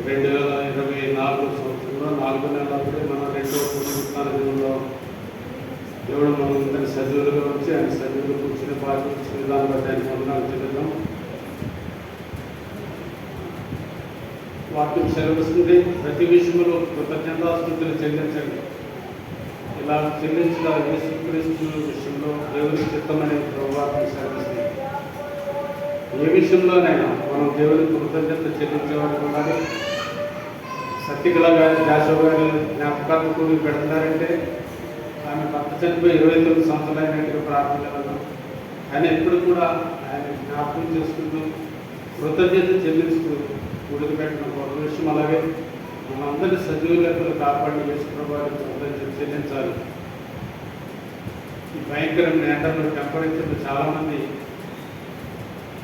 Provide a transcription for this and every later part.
2024 సంవత్సరంలో 4 నెలలప్పుడే మన రెండవ పునరుత్థాన దినంలో దేవుడు మనం ఇంతని సజీవులుగా వచ్చి ఆయన సజీవులు కూర్చుని పాటించిన విధానం బట్టి ఆయన వందనాలు చెల్లిద్దాం. వాక్యం సెలవిస్తుంది, ప్రతి విషయంలో కృతజ్ఞతాస్తుతులు చెల్లించండి. ఇలా చెల్లించిన యేసుక్రీస్తు విషయంలో దేవుని చిత్తమనే వాక్యం సెలవిస్తుంది. ఏ విషయంలోనైనా మనం దేవుని కృతజ్ఞత చెల్లించేవారికి ఉండాలి. సత్యకళ గారి జాషవ్ గారి జ్ఞాపకాలను కూడి పెడుతున్నారంటే ఆమె భర్త చనిపోయి 29 సంవత్సరాలు అయినట్టుగా ప్రార్థన ఆయన ఎప్పుడు కూడా ఆయన జ్ఞాపకం చేసుకుంటూ కృతజ్ఞత చెల్లిస్తూ గుడికి పెట్టిన ఒక విషయం. అలాగే మనందరి సజీవులను కాపాడి వేసుకున్నవారికి కృతజ్ఞత చెల్లించాలి. ఈ భయంకరమైన ఎండలో టెంపరేచర్లు చాలామంది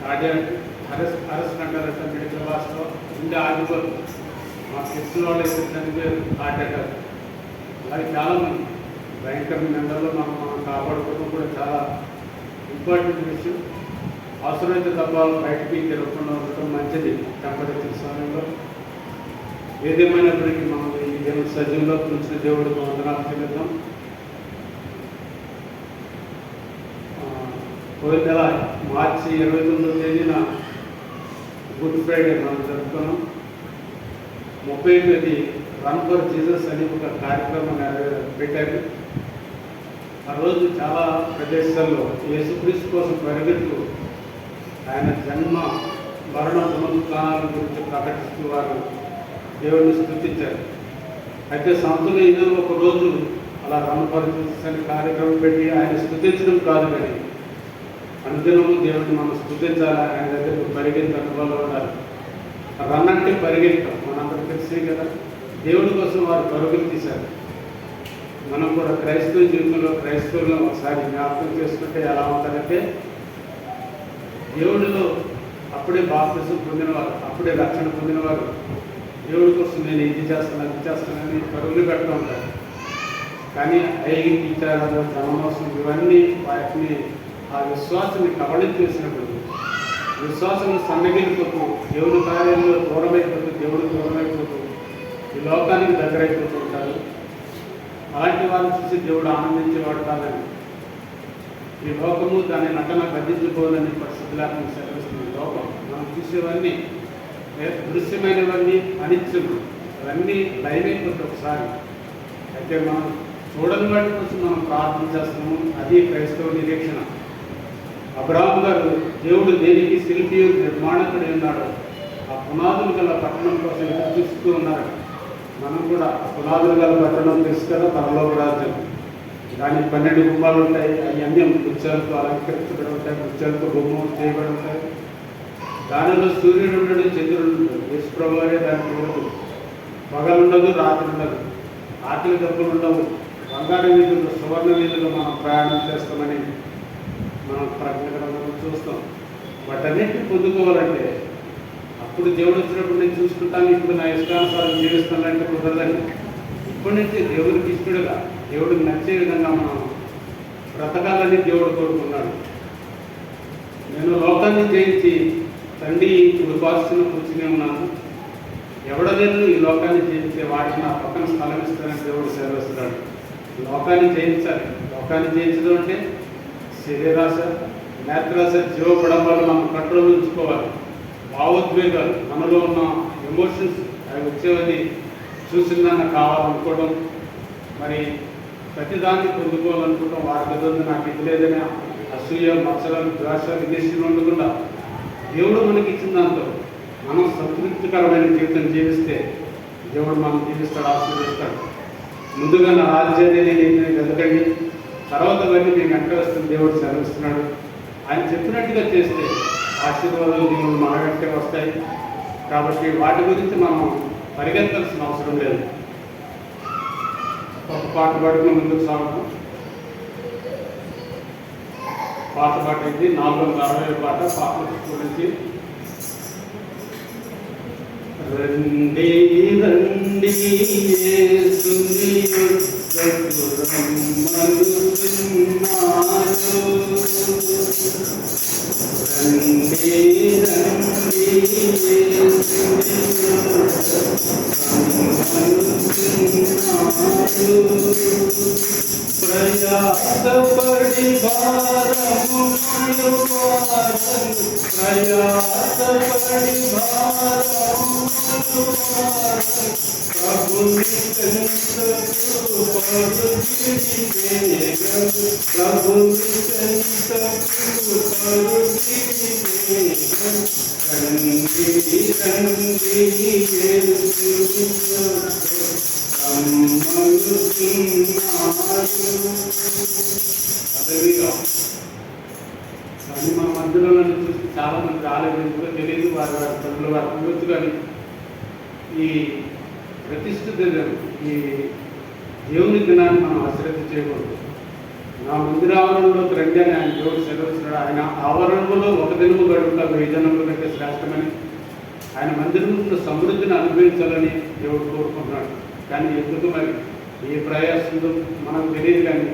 కార్డియాక్ అరెస్ట్ అంటారంట మెడికల్ భాషలో ఇంకా ఆగిపోదు. మాకు తెలిసిన వాళ్ళు అయితే చనిపోయారు హార్ట్ అటాక్. అలాగే చాలామంది భయంకరమైన ఎండలో మనం కాపాడుకోవడం కూడా చాలా ఇంపార్టెంట్ విషయం. అవసరమైతే తప్ప బయటికి తిరగకుండా ఉండటం మంచిది టెంపరేచర్ సమయంలో. ఏదేమైనప్పటికీ మనం ఈ దేవుడి సజీవంలో కూర్చున్న దేవుడికి వందనాలు చెల్లిద్దాం. పోయిన నెల మార్చి 29వ తేదీన గుడ్ ఫ్రైడే మనం జరుపుకున్నాం. 30వ రన్ ఫర్ జీసస్ అని ఒక కార్యక్రమం పెట్టారు. ఆ రోజు చాలా ప్రదేశాల్లో యేసుక్రీస్తు కోసం పరిగెత్తు ఆయన జన్మ మరణ పునరుత్థానాల గురించి ప్రకటిస్తూ వారు దేవుడిని స్తుతించారు. అయితే సంవత్సరంలో ఏదో ఒక రోజు అలా రన్ ఫర్ జీసస్ అనే కార్యక్రమం పెట్టి ఆయన స్తుతించడం కాదు, కానీ అనుదినము దేవుడిని మనం స్తుతించాలి. ఆయన దగ్గర పరిగెత్తి అనుభవాలు ఉండాలి. రన్ అంటే పరిగెత్తాం, మనందరికీ తెలిసే కదా. దేవుడి కోసం వారు పరుగులు తీశారు. మనం కూడా క్రైస్తవ జీవితంలో క్రైస్తవులను ఒకసారి జ్ఞాపకం చేసుకుంటే ఎలా ఉంటుందంటే, దేవుడిలో అప్పుడే బాప్తిసం పొందినవారు, అప్పుడే రక్షణ పొందినవారు దేవుడి కోసం నేను ఇది చేస్తాను అది చేస్తానని పరుగులు పెడుతూ ఉంటారు. కానీ ఐగిక విచారాలు ధనమోసం ఇవన్నీ వాటిని ఆ విశ్వాసాన్ని కబళించి వేసినప్పుడు విశ్వాసం సన్నగిలిపోతూ దేవుడి కార్యాల్లో దూరమైపోతూ దేవుడు దూరమైపోతూ ఈ లోకానికి దగ్గరైపోతూ ఉంటారు. అలాంటి వారిని చూసి దేవుడు ఆనందించేవాడు కాదని, ఈ లోకము దాని నటన గద్దించుకోవాలని పరిస్థితులను సెలవిస్తుంది. లోకం మనం చూసేవన్నీ దృశ్యమైనవన్నీ అనిత్యము, అవన్నీ లైనైపోతే ఒకసారి. అయితే మనం చూడని వాటి కోసం మనం ప్రార్థన చేస్తున్నాము. అది క్రైస్తవ నిరీక్షణ. అబ్రహాము గారు దేవుడు దేనికి శిల్పి నిర్మాణకుడు ఉన్నాడో ఆ పునాదులు గల పట్టణం కోసం ఎదురు చూస్తూ ఉన్నారు. మనం కూడా పునాదులు గల పట్టణం తెలుసు కదా, పరలోక రాజ్యం. దానికి 12 గుమ్మాలు ఉంటాయి. అవన్నీ ముత్యాలతో అలంకరించబడి ఉంటాయి, ముత్యాలతో గుమ్మలు చేయబడి ఉంటాయి. దానిలో సూర్యుడు ఉండడు, చంద్రుడు ఉండడు. యేసుప్రభు వారే దానికి ఉండదు. పగలుండదు, రాత్రి ఉండదు, ఆకలి దెబ్బలు ఉండవు. బంగారు వీధులు సువర్ణ వీధులు మనం ప్రయాణం చేస్తామని మనం ప్రకటనలో చూస్తాం. వాటన్నిటిని పొందుకోవాలంటే అప్పుడు దేవుడు వచ్చినప్పుడు నేను చూసుకుంటాను, ఇప్పుడు నా ఇష్టానుసారం జీవిస్తానంటే కుదరదండి. ఇప్పటి నుంచి దేవుడికి ఇష్టడుగా దేవుడికి నచ్చే విధంగా మనం బ్రతకాలని దేవుడు కోరుకున్నాడు. నేను లోకాన్ని జయించి తండ్రి ఉపాసన కూర్చునే ఉన్నాను, ఎవడలేను ఈ లోకాన్ని జయించే వాటిని నా పక్కన స్థలం ఇస్తానని దేవుడు సెలవిస్తున్నాడు. లోకాన్ని జయించాలి. లోకాన్ని జయించడం అంటే శరీరాశ, నేత్రాశ, జీవ పడంబాలు మనం కంట్రోల్ ఉంచుకోవాలి. భావోద్వేగాలు, మనలో ఉన్న ఎమోషన్స్ అవి వచ్చేవని చూసిందన్న కావాలనుకోవడం, మరి ప్రతిదాన్ని పొందుకోవాలనుకోవడం, వారి గది నాకు ఇది లేదని అసూయ, మత్సరాలు, ద్వేషాలు, విదేశీలు ఉండకుండా దేవుడు మనకి ఇచ్చిన దాంతో మనం సంతృప్తికరమైన జీవితం జీవిస్తే దేవుడు మనం జీవిస్తాడు, ఆశీర్వదిస్తాడు. ముందుగా నా రాజ్యాన్ని నేను వెతకండి, తర్వాత వెళ్ళి నేను వెంట వస్తుంది దేవుడు సెలవిస్తున్నాడు. ఆయన చెప్పినట్టుగా చేస్తే ఆశీర్వాదాలు దేవుడు మన వెంటే వస్తాయి. కాబట్టి వాటి గురించి మనం పరిగెత్తాల్సిన అవసరం లేదు. ఒక పాట పాడుకుని ముందుకు సాగుతాం. పాత పాట ఇది 460 పాట. పాట గురించి రండి రండి యేసుని యొద్దకు రమ్మనుచున్నాడు. రండి రండి యేసుని ప్రయాసపడి భారము మోయువారను, ప్రయాసపడి భారము మోయువారను, ప్రభుని చెంతకు పరుగిరివేగను, ప్రభుని చెంతకు పరుగిరివేగను. రండి రండి కానీ మన మధ్యలో చూసి చాలా మంది రాలేదు, ఎందుకో తెలియదు. వారి వారి పనులు వారి పూర్తి కానీ ఈ ప్రతిష్ఠిత ఈ దేవుని దినాన్ని మనం అశ్రద్ధ చేయకూడదు. నా మందిరావరణలోకి రండి అని ఆయన దేవుడు సెలవుస్తున్నాడు. ఆయన ఆవరణలో ఒక దినము గడుపుతా 1000 దినముల కంటే శ్రేష్టమని, ఆయన మందిరంలో సమృద్ధిని అనుభవించాలని దేవుడు కోరుకుంటున్నాడు. కానీ ఎందుకు మరి ఏ ప్రయాసంలో మనకు తెలియదు. కానీ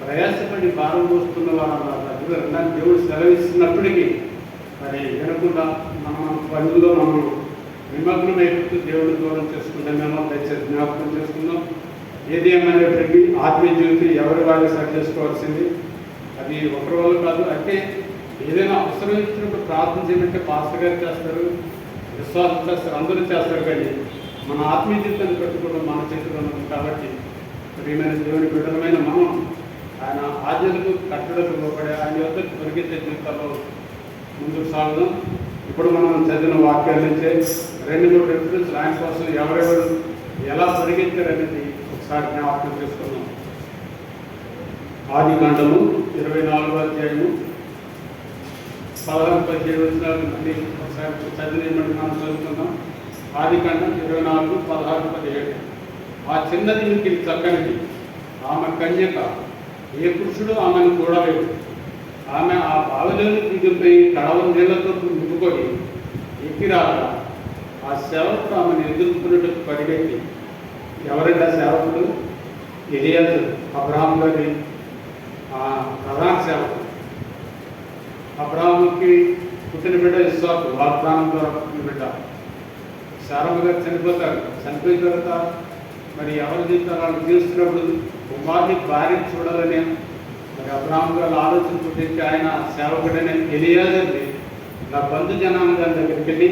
ప్రయాసపడి భారం మోస్తున్న వాళ్ళ దగ్గర దేవుడు సెలవిస్తున్నప్పటికీ మరి వినకుండా మన పనుల్లో మనం నిమగ్నమైపోతూ దేవుడు దూరం చేసుకుంటామేమో దయచేసి జ్ఞాపకం చేసుకుందాం. ఏది ఏమైనప్పటికీ ఆత్మీయ జీవితం ఎవరి వాళ్ళు సరి చేసుకోవాల్సింది. అది ఒకరి వాళ్ళు కాదు. అంటే ఏదైనా అవసరం ఇచ్చినప్పుడు ప్రార్థన చేయమంటే పాస్టర్ గారు చేస్తారు, విశ్వాసం చేస్తారు, అందరూ చేస్తారు. కానీ మన ఆత్మీయ జీవితాన్ని పెట్టుకోవడం మన చేతిలో ఉంది. కాబట్టి ప్రియమైన దేవుని బిడ్డలమైన మనం ఆయన ఆజ్ఞలకు కట్టడకు లోపడే ఆయన యొక్క పరిగెత్తే జీవితాల్లో ముందుకు సాగుదాం. ఇప్పుడు మనం చదివిన వాక్యాల నుంచే 2-3 రిఫరెన్స్లు ఆయన కోసం ఎవరెవరు ఎలా పరిగెత్తారనేది ఒకసారి జ్ఞాపకం చేసుకుందాం. ఆదికాండము 24వ అధ్యాయము 16-17 వచనాలు మళ్ళీ ఒకసారి చదివేయమని మనం చదువుకుందాం. ఆదికాండం 24:16-17. ఆ చిన్నది మీకు చక్కనిది, ఆమె కన్యక, ఏ పురుషుడు ఆమెను చూడలేదు. ఆమె ఆ బావిలోని దిగిపోయి కడవ నీళ్లతో నింపుకొని ఎక్కిరాగా ఆ సేవకుడు ఆమెను ఎదుర్కొన్నట్టు పరిగెత్తి, ఎవరైనా సేవకుడు ఎలియాజరు, అబ్రాహాము గారి ప్రధాన సేవకుడు. అబ్రాహాముకి పుట్టిన బిడ్డ ఇస్సాకు, వాగ్దానం ద్వారా పుట్టిన బిడ్డ. శారమ్మ గారు చనిపోతారు. చనిపోయిన తర్వాత మరి ఎవరి జీవితాలు వాళ్ళు తీస్తున్నప్పుడు కుమారుని భార్యను చూడాలని మరి అబ్రాహాము గారు ఆలోచన పుట్టించి ఆయన సేవకుడైన ఎలియాజర్ని నా బంధు జనాంగ దగ్గరికి వెళ్ళి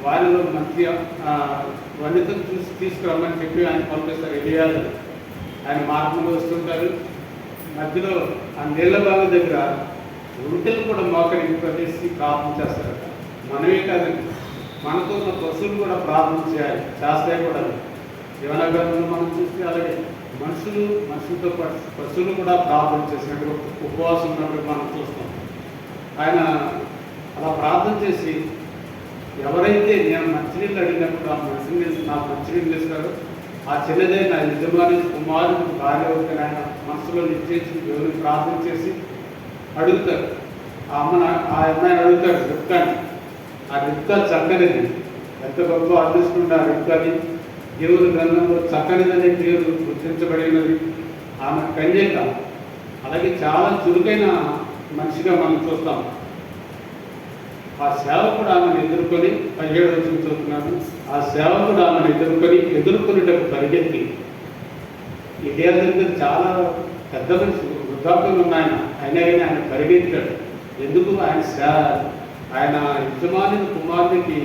వారిలో మంచి వనితను చూసి తీసుకురమ్మని చెప్పి ఆయన పంపిస్తారు. ఎలియాజర్ ఆయన మార్గంలో వస్తుంటారు. మధ్యలో ఆ నీళ్ళ భాగం దగ్గర ఒంటెలు కూడా మోకరికి ప్రవేశించి ప్రార్థన చేస్తారట. మనమే కాదండి, మనతో ఉన్న పశువులు కూడా ప్రార్థన చేయాలి, చేస్తాయి కూడా. యువనగరంలో మనం చూస్తే అలాగే మనుషులతో పాటు పశువులు కూడా ప్రార్థన చేసినట్టు ఉపవాసం ఉన్నట్టు మనం చూస్తాం. ఆయన అలా ప్రార్థన చేసి ఎవరైతే నేను మంచినీళ్ళు అడిగినప్పుడు ఆ మంచినీళ్ళు నాకు మంచినీళ్ళు ఇస్తారో ఆ చిన్నదే నా యజమాని కుమారుడు భార్య అవుతారు. ఆయన మనసులో నిశ్చయించి దేవుని ప్రార్థన చేసి అడుగుతారు. ఆ అమ్మాయిని అడుగుతాడు రిబ్కాని. ఆ రిబ్కా చక్కనిది, ఎంత గొప్ప అదృష్టం. ఆ రిబ్కాని దేవుని గ్రంథంలో చక్కనిదనే పేరు గుర్తించబడినది. ఆమె కన్యక. అలాగే చాలా చురుకైన మనిషిగా మనం చూస్తాం. ఆ సేవకుడు ఆమెను ఎదుర్కొని 17వ వచనం చదువుతున్నాను. ఆ సేవకుడు ఆమెను ఎదుర్కొనేటప్పుడు పరిగెత్తి, ఇండియా దగ్గర చాలా పెద్ద మనిషి, వృద్ధాప్యంలో ఉన్న అయినా కానీ ఆయన పరిగెత్తాడు. ఎందుకు? ఆయన యజమాని కుమారుడికి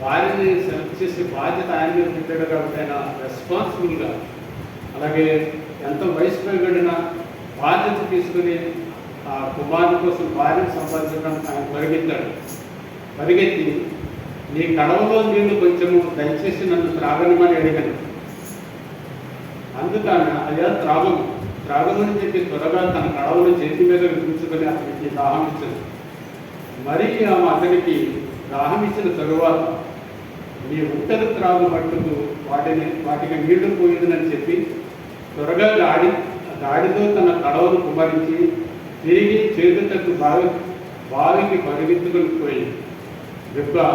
వారిని సెలెక్ట్ చేసే బాధ్యత ఆయన మీద పెట్టాడు. కాబట్టి ఆయన రెస్పాన్సిబుల్గా, అలాగే ఎంత వయసు పైబడిన బాధ్యత తీసుకుని ఆ కుమారుడి కోసం భార్యను సంపాదించడానికి ఆయన పరిగెత్తి నీ కడవలో నీళ్ళు కొంచెము దయచేసి నన్ను త్రాగనమని అడిగాను. అందుకని అయ్యా త్రాగమని చెప్పి త్వరగా తన కడవను చేతి మీద ఉంచుకొని అతనికి దాహం ఇచ్చింది. మరి ఆమె అతనికి దాహం ఇచ్చిన తరువాత నీ ఒంటరి త్రాగు మట్టుకు వాటికి నీళ్లు పోయిందని చెప్పి త్వరగా గాడితో తన కడవను కుమరించి తిరిగి చేతులకు బావికి పరిగెత్తుకొని పోయింది. రిబ్కా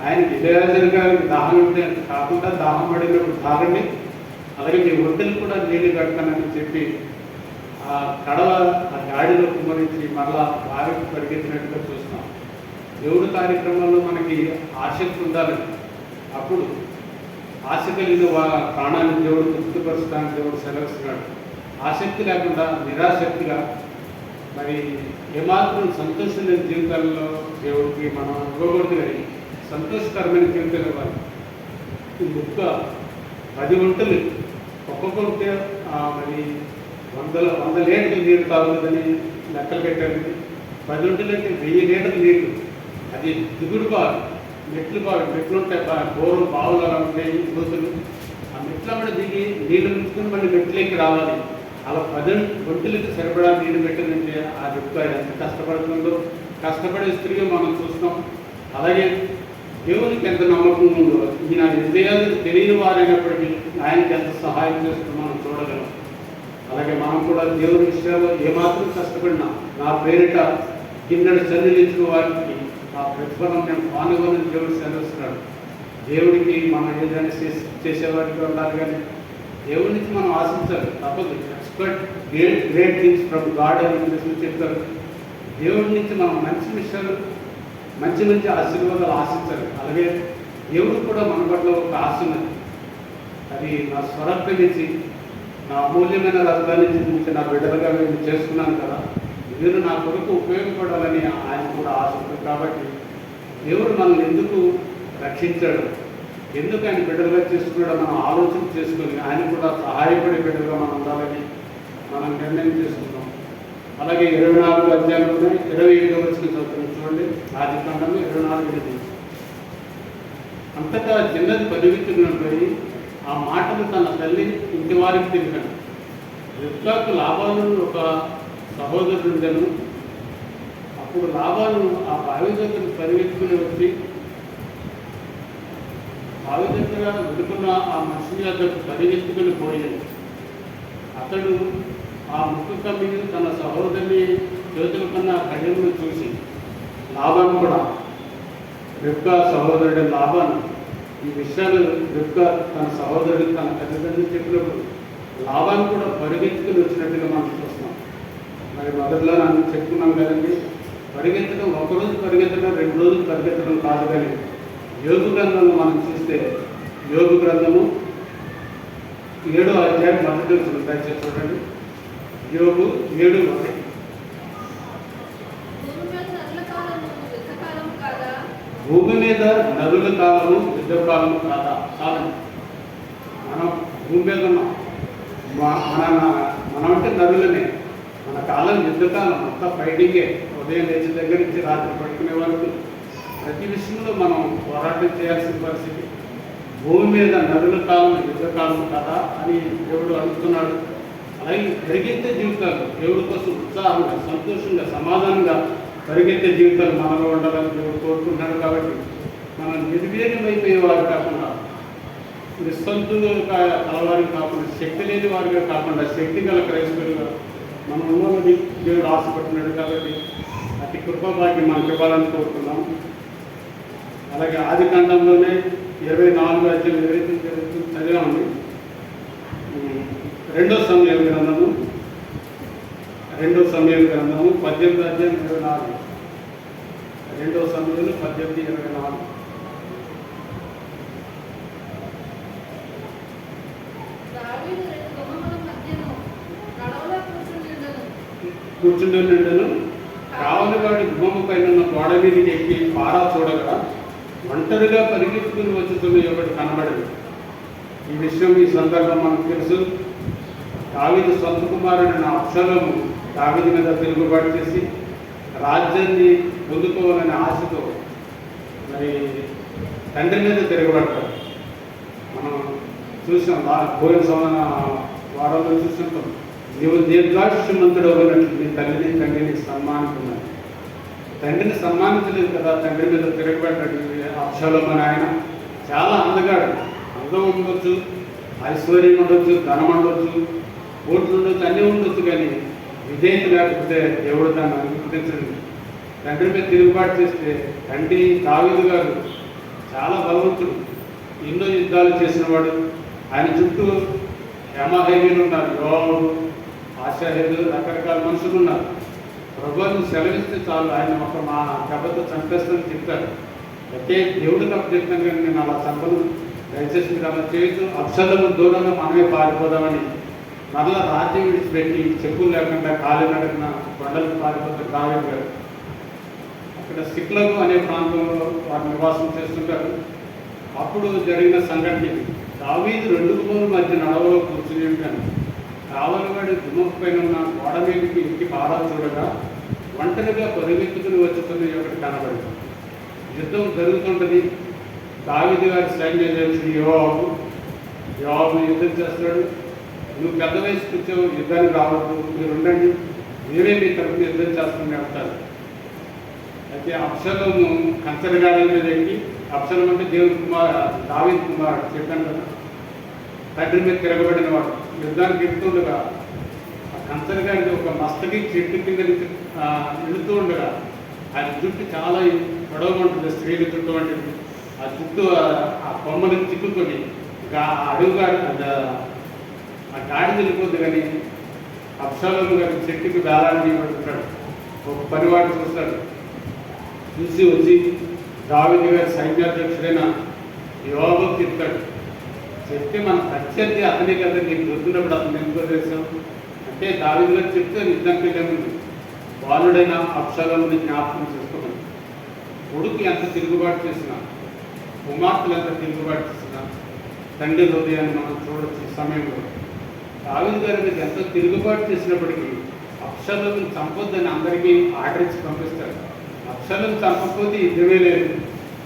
ఆయనకి ఎలియాజరు గారికి దాహం ఉంటే కాకుండా దాహం పడినప్పుడు తాగండి, అలాగే మీ ఒంటెలు కూడా నీళ్ళు కడతానని చెప్పి ఆ గాడిలో కుమరించి మరలా బావికి పరిగెత్తినట్టుగా చూస్తాం. దేవుడి కార్యక్రమంలో మనకి ఆసక్తి ఉండాలి. అప్పుడు ఆశ కలిగిన ప్రాణాన్ని దేవుడు తృప్తిపరచడానికి దేవుడు సెలవిస్తున్నాడు. ఆసక్తి లేకుండా నిరాసక్తిగా మరి ఏమాత్రం సంతోషం లేని జీవితాల్లో దేవుడికి మనం ఇవ్వకూడదు, కానీ సంతోషకరమైన జీవితం ఇవ్వాలి. ఈ ముక్క 10 వంటలు ఒక్కొక్కరికే మరి 100 లీటర్లు నీరు తాగుతుందని లెక్కలు పెట్టారు. 10 వంటలు అంటే 1000 లీటర్లు నీరు. అది దిగుడు బావి, మెట్లు ఉంటాయి, పూర్వం బావులు అలా ఉంటాయి, కూతురు. ఆ మెట్ల కూడా దిగి నీళ్ళు ముంచుకొని మళ్ళీ మెట్లకి రావాలి. అలా 10 వంటలకి సరిపడా నీళ్ళు పెట్టిందంటే ఆ దిక్కు ఎంత కష్టపడుతుందో, కష్టపడే స్త్రీగా మనం చూస్తాం. అలాగే దేవునికి ఎంత నమ్మకం ఉందో, ఈయన హృదయాలు తెలియని వారైనప్పటికీ ఆయనకి ఎంత సహాయం చేస్తుందో మనం చూడగలం. అలాగే మనం కూడా దేవుని విషయాల్లో ఏమాత్రం కష్టపడినా నా పేరిట కిందటి చెల్లించిన వారికి ఆ ప్రతిఫలం నేను పాల్గొనని దేవుడు సెలవిస్తున్నాడు. దేవుడికి మనం ఏదైనా చేసేవారికి ఉండాలి, కానీ దేవుడి నుంచి మనం ఆశించాలి, తప్పదు. Expect great things from God అని చెప్తారు. దేవుడి నుంచి మనం మంచి విషయాలు, మంచి ఆశీర్వాదాలు ఆశించాలి. అలాగే దేవుడు కూడా మన పట్ల ఒక ఆశ ఉన్నది. అది నా స్వరక్తి నుంచి, నా అమూల్యమైన రక్తాన్ని నుంచి నా బిడ్డలుగా నేను చేసుకున్నాను కదా, మీరు నా కొరకు ఉపయోగపడాలని ఆయన కూడా ఆశ ఉంది. కాబట్టి దేవుడు మనల్ని ఎందుకు రక్షించాడు, ఎందుకు ఆయన బిడ్డలుగా చేసుకున్నాడో మనం ఆలోచన చేసుకొని ఆయన కూడా సహాయపడే బిడ్డలుగా మనం ఉండాలని మనం నిర్ణయం చేసుకుంటాం. అలాగే 24 అధ్యాయంలో 27వ వచనం చదువుతున్నాం చూడండి. ఆదికాండము 24:8. అంతటా చిన్నది పరిగెత్తుకుని ఆ మాటలు తన తల్లి ఇంటి వారికి తెలిపాను. రిబ్కాకు లాబాను ఒక సహోదరుడుండెను. అప్పుడు లాబాను ఆ బావి దగ్గర పరిగెత్తుకుని వచ్చి బావి దగ్గర వెనుకున్న ఆ మనిషి దగ్గరకు పరిగెత్తుకుని పోయాడు. అతడు ఆ ముక్కు కమ్మిని తన సహోదరుని చేతుల కన్నా కళ్యమును చూసి, లాబాను కూడా రిబ్కా సహోదరుడు లాబాను ఈ విషయాలు రిబ్కా తన సహోదరుడికి తన తల్లిదండ్రులు చెప్పినప్పుడు లాబాను కూడా పరిగెత్తుకుని వచ్చినట్టుగా మనం చూస్తున్నాం. మరి మొదట్లో నన్ను చెప్పుకున్నాం కదండి, పరిగెత్తడం ఒకరోజు పరిగెత్తడం 2 రోజులు పరిగెత్తడం కాదు. కానీ యోగు గ్రంథంలో మనం చూస్తే యోగు గ్రంథము 7వ అధ్యాయం 1వ వచనం దయచేసి చూడండి. యోగు 7:1. భూమి మీద నదుల కాలము యుద్ధ కాలము కాదా? కాలం. మనం భూమి మీద ఉన్నాం. మనం అంటే నదులనే. మన కాలం యుద్ధకాలం, అంతా ఫైటింగే. ఉదయం లేచి దగ్గర నుంచి రాత్రి పడుకునే వరకు ప్రతి విషయంలో మనం పోరాటం చేయాల్సిన పరిస్థితి. భూమి మీద నదుల కాలం యుద్ధకాలం కదా అని దేవుడు అడుగుతున్నాడు. అలాగే పరిగెత్తే జీవితాలు దేవుడి కోసం ఉత్సాహంగా, సంతోషంగా, సమాధానంగా పరిగెత్తే జీవితాలు మనలో ఉండాలని దేవుడు కోరుకుంటున్నాడు. కాబట్టి మనం నిర్వీర్యమైపోయే వారు కాకుండా, నిస్సంతులు కలవారికి కాకుండా, శక్తి లేని వారిగా కాకుండా శక్తి గల క్రైస్తవులుగా మనం ఉన్నది దేవుడు ఆశపడుతున్నాడు. కాబట్టి అతి కృపాభాగ్యం మనకి ఇవ్వాలని కోరుతున్నాం. అలాగే ఆదికాండంలోనే 24వ అధ్యాయం ఏదైతే చదివామండి. 2వ సమూయేలు గ్రంథము 18వ అధ్యాయం 24. 2వ సమూయేలు 18:24. కూర్చుండెను. కావలివాడి గుమ్మము పైన ఉన్న గోడ మీదకి ఎక్కి పారా చూడగా ఒంటరిగా పరిగెత్తుకుని వచ్చుతున్న ఒకటి కనబడింది. ఈ విషయం, ఈ సందర్భం మనకు తెలుసు. దావీదు సొంత కుమారుడైన అబ్షాలోము దావీదు మీద తిరుగుబాటు చేసి రాజ్యాన్ని పొందుకోవాలనే ఆశతో మరి తండ్రి మీద తిరగబడతాడు. మనం చూసాం, పోయిన వారంలో చూస్తుంటాం. నీవు దీర్ఘాయుష్యమంతుడు అన్నట్లు నీ తల్లిని తండ్రిని సన్మానిస్తున్నాడు. తండ్రిని సన్మానించలేదు కదా, తండ్రి మీద తిరగబడ్డాడు అబ్షాలోము అని. ఆయన చాలా అందగాడు. అందం ఉండొచ్చు, ఐశ్వర్యం ఉండొచ్చు, ధనం ఉండొచ్చు, ఓట్లు ఉండొచ్చు, అన్నీ ఉండొచ్చు. కానీ విధేయత లేకపోతే దేవుడు దాన్ని అనుమతించడు. తండ్రి మీద తిరుగుబాటు చేస్తే తండ్రి దావీదు గారు చాలా బలవంతుడు, ఎన్నో యుద్ధాలు చేసినవాడు. ఆయన చుట్టూ హేమహేమీలు ఉన్నారు, యోవాబు, ఆశాహేలు, రకరకాల మనుషులు ఉన్నారు. ప్రభువుని సెలవిస్తే చాలు ఆయన మా దెబ్బతో చంపేస్తానని చెప్తాడు. అయితే దేవుడికి అప్పు చెప్తాను, కానీ నేను అలా చంపను, దయచేసి మీరు అలా చేయొచ్చు. అక్షరము దూరంగా మనమే పారిపోదామని మరలా రాజ్యం విడిచిపెట్టి చెప్పులు లేకుండా కాలి నడకన కొండలకు పారిపోతే దావీదు గారు అక్కడ సిక్లగు అనే ప్రాంతంలో వారు నివాసం చేస్తుంటారు. అప్పుడు జరిగిన సంఘటన ఇది. దావీదు 2 గుమ్మల మధ్య నడవలో కూర్చుని ఉంటాను. కావలవాడి గుమ్మం పైన ఉన్న గోడ మీదకి ఎక్కి పారా చూడగా ఒంటరిగా పరిగెత్తుకుని వచ్చుతున్న ఒకటి కనబడింది. యుద్ధం జరుగుతుంటుంది. దావీదు గారి సైన్యాధ్యక్షుడు యోవాబు యుద్ధం చేస్తాడు. నువ్వు పెద్ద వయసుకు వచ్చావు, యుద్ధానికి రావద్దు, మీరు ఉండండి, మీరే మీ తరఫున యుద్ధం చేస్తుని అంటారు. అయితే అబ్షలోము కంచరగాడి మీద ఎక్కి, అబ్షలోము అంటే దేవుని దావీదు కుమారుడు చెప్పాను కదా, తండ్రి మీద తిరగబడిన వాడు, యుద్ధానికి ఎక్కుతుండగా ఆ కంచరగాడికి ఒక మస్తకి చెట్టు కింద వెళుతూ ఉండగా ఆ జుట్టు చాలా పొడవుగా ఉంటుంది, స్త్రీల జుట్టు వంటిది. ఆ జుట్టు ఆ కొమ్మలకు చిక్కుకొని అడుగుగా ఆ గాడి వెళ్ళిపోద్ది. కానీ అబ్షలోము గారి చెట్టుకి వేలాడబడుతున్నాడు. ఒక పనివాడు చూస్తాడు. చూసి వచ్చి దావీదు గారి సైన్యాధ్యక్షుడైన యోవాబుకు చెప్తాడు. చెప్తే మన ప్రత్యర్థి అతనే కదా, నీకు దొరికినప్పుడు అతను ఎందుకో చేశాం అంటే దావీదు గారు చెప్తే యుద్ధానికి వెళ్ళేముంది బాలుడైన అబ్షలోముని జ్ఞాపకం చేసుకోమని. కొడుకు ఎంత తిరుగుబాటు చేసినా, కుమార్తెలు ఎంత తిరుగుబాటు చేసినా తండ్రి హృదయాన్ని మనం చూడొచ్చు. ఈ సమయంలో దావీదు గారి మీద ఎంతో తిరుగుబాటు చేసినప్పటికీ అబ్షలోముని చంపొద్దని అందరికీ ఆర్డర్ ఇచ్చి పంపిస్తారు. అబ్షలోము చంపకపోతే యుద్ధమే లేదు.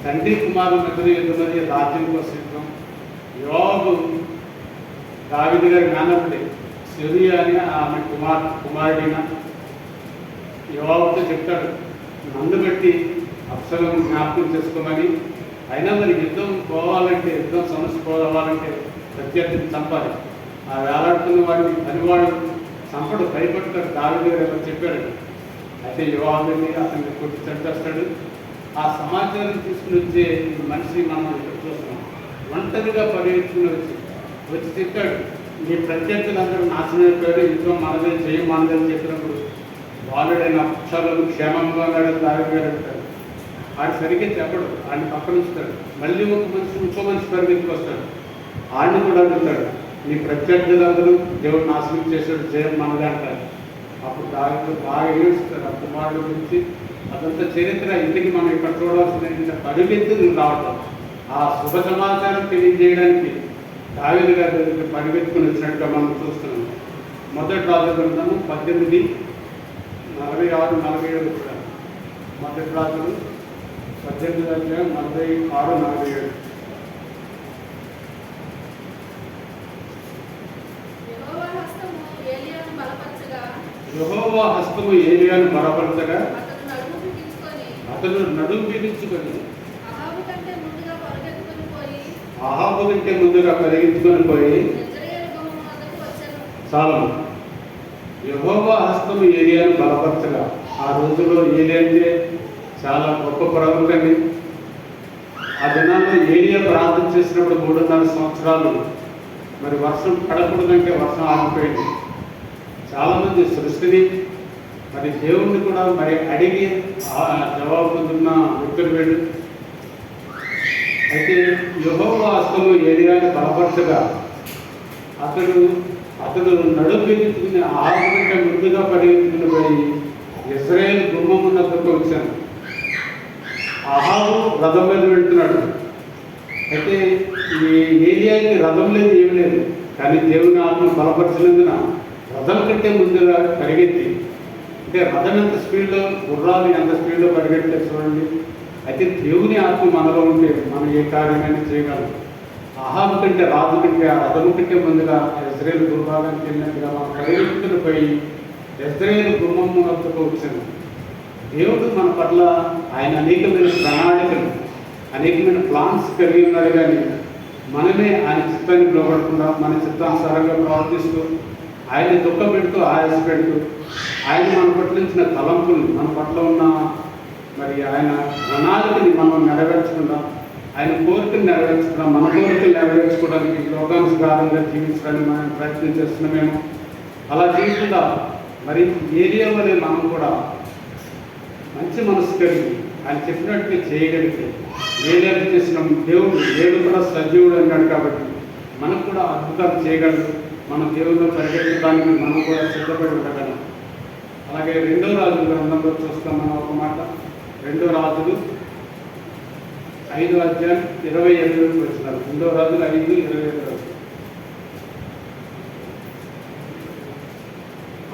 తండ్రి కుమారుల మధ్య యుద్ధమని రాజ్యం కోసం యుద్ధం. యోవాబు దావీదు గారి నాన్నప్పుడే సెరూయా అని ఆమె కుమారుడైన యోవాబుతో చెప్తాడు, నన్ను బట్టి అబ్షలోము జ్ఞాపకం చేసుకోమని. అయినా మరి యుద్ధం పోవాలంటే, యుద్ధం సమస్య పోవాలంటే ప్రత్యర్థిని చంపాలి. ఆ వేలాడుతున్న వాడిని పనివాడు చంపడు, భయపడతాడు. దావీదు గారు ఎవరు చెప్పాడు. అయితే యోవాబుని అతన్ని కొట్టి చంపేస్తాడు. ఆ సమాచారం తీసుకుని వచ్చే మనిషి మనం ఇక్కడ చూస్తున్నాం. ఒంటరిగా పరిగెత్తుకుని వచ్చి చెప్పాడు, మీ ప్రత్యర్థులందరూ నాశనం అయిపోయారు, యుద్ధం మనదే, చేయం మనదని చెప్పినప్పుడు బాలుడైన అబ్షలోము క్షేమంగా ఉన్నాడని దావీదు గారు అంటాడు. ఆడు సరిగ్గా చెప్పడు, ఆడిని పక్కన ఉంచుతాడు. మళ్ళీ ఒక మనిషి ఇంకో మనిషి పరిగెత్తుకు వస్తాడు. ఆడిని కూడా అడుగుతాడు, నీ ప్రత్యర్థులందరూ దేవుడు నాశనం చేశాడు, జయం మనదే అంటారు. అప్పుడు దావీదు బాగా ఏడుస్తాడు ఆ కుమారుడు గురించి. అదంతా చరిత్ర. ఇంటికి మనం ఇక్కడ చూడవలసిన పరిగెత్తులు రావటం, ఆ శుభ సమాచారం తెలియజేయడానికి దావీదు గారి దగ్గరికి పరిగెత్తుకుని వచ్చినట్టుగా మనం చూస్తున్నాం. మొదటి రాజు గ్రంథము 18:46-47 వచ్చారు. మొదటి రాజులు 18:46-47. యెహోవా హస్తము ఏలియాను బలపరచగా అతను నడుము బిగించుకొని అహాబు కంటే ముందుగా పరిగెత్తుకొని పోయి చాలు. యెహోవా హస్తము ఏలియాను బలపరచగా. ఆ రోజుల్లో ఏలియా అంటే చాలా గొప్ప ప్రవక్త అండి. ఆ దినాల్లో ఏలియా ప్రార్థన చేసినప్పుడు 3.5 సంవత్సరాలు మరి వర్షం పడకూడదంటే వర్షం ఆగిపోయింది. చాలామంది సృష్టిని మరి దేవుణ్ణి కూడా మరి అడిగి జవాబు పొందుతున్న వ్యక్తులు వీళ్ళు. అయితే యెహోవా హస్తము ఏలియాను బలపరచగా అతడు నడుము బిగించుకుని ఆరు కంటే ముందుగా పరిగెత్తుకుని పోయి ఇశ్రాయేలు గుమ్మమున్నకు వచ్చాను. అహాబు రథం మీద వెళ్తున్నాడు. అయితే ఈ ఏలియాకి రథం లేదు, ఏమి లేదు. కానీ దేవుని ఆత్మ బలపరిచినందున రథం కంటే ముందుగా పరిగెత్తి, అంటే రథం ఎంత స్పీడ్లో, గుర్రాలు ఎంత స్పీడ్లో పరిగెత్తే చూడండి. అయితే దేవుని ఆత్మ మనలో ఉంటే మనం ఏ కార్యమైనా చేయగలం. అహాబు కంటే, రాజు కంటే, ఆ రథము కంటే ముందుగా ఇశ్రాయేలు గుర్రానికి వెళ్ళినట్టుగా మనం పరిగెత్తుకుని పోయి ఇశ్రాయేలు గుమ్మము వద్దకు వచ్చాను. దేవుడు మన పట్ల ఆయన అనేకమైన ప్రణాళికలు, అనేకమైన ప్లాన్స్ కలిగి ఉన్నాడు. కానీ మనమే ఆయన చిత్తానికి లోపడకుండా మన చిత్తానుసారంగా ప్రవర్తిస్తూ, ఆయన దుఃఖం పెడుతూ, ఆయాస పెడుతూ, ఆయన మన పట్ల ఇచ్చిన తలంపులు, మన పట్ల ఉన్న మరి ఆయన ప్రణాళికని మనం నెరవేర్చకుండా, ఆయన కోరికలు నెరవేర్చకుండా, మన కోరికలు నెరవేర్చుకోవడానికి లోకానుసారంగా జీవించడానికి మనం ప్రయత్నం చేస్తున్నామేమో. అలా జీవితంగా మరి ఏరియా వల్ల మనం కూడా మంచి మనసు కలిగి ఆయన చెప్పినట్టు చేయగలిగితే ఏలేరు చేసిన దేవుడు దేవుడు కూడా సజీవుడు అన్నాడు కాబట్టి మనకు కూడా అద్భుతాలు చేయగలరు. మన దేవుళ్ళు పరిగెత్తడానికి మనం కూడా సిద్ధపడి ఉండగలం. అలాగే 2 రాజుల గ్రంథంలో చూస్తాం మనం ఒక మాట. 2 రాజులు 5వ అధ్యాయం 27 వచ్చినారు. 2 రాజులు 5:27.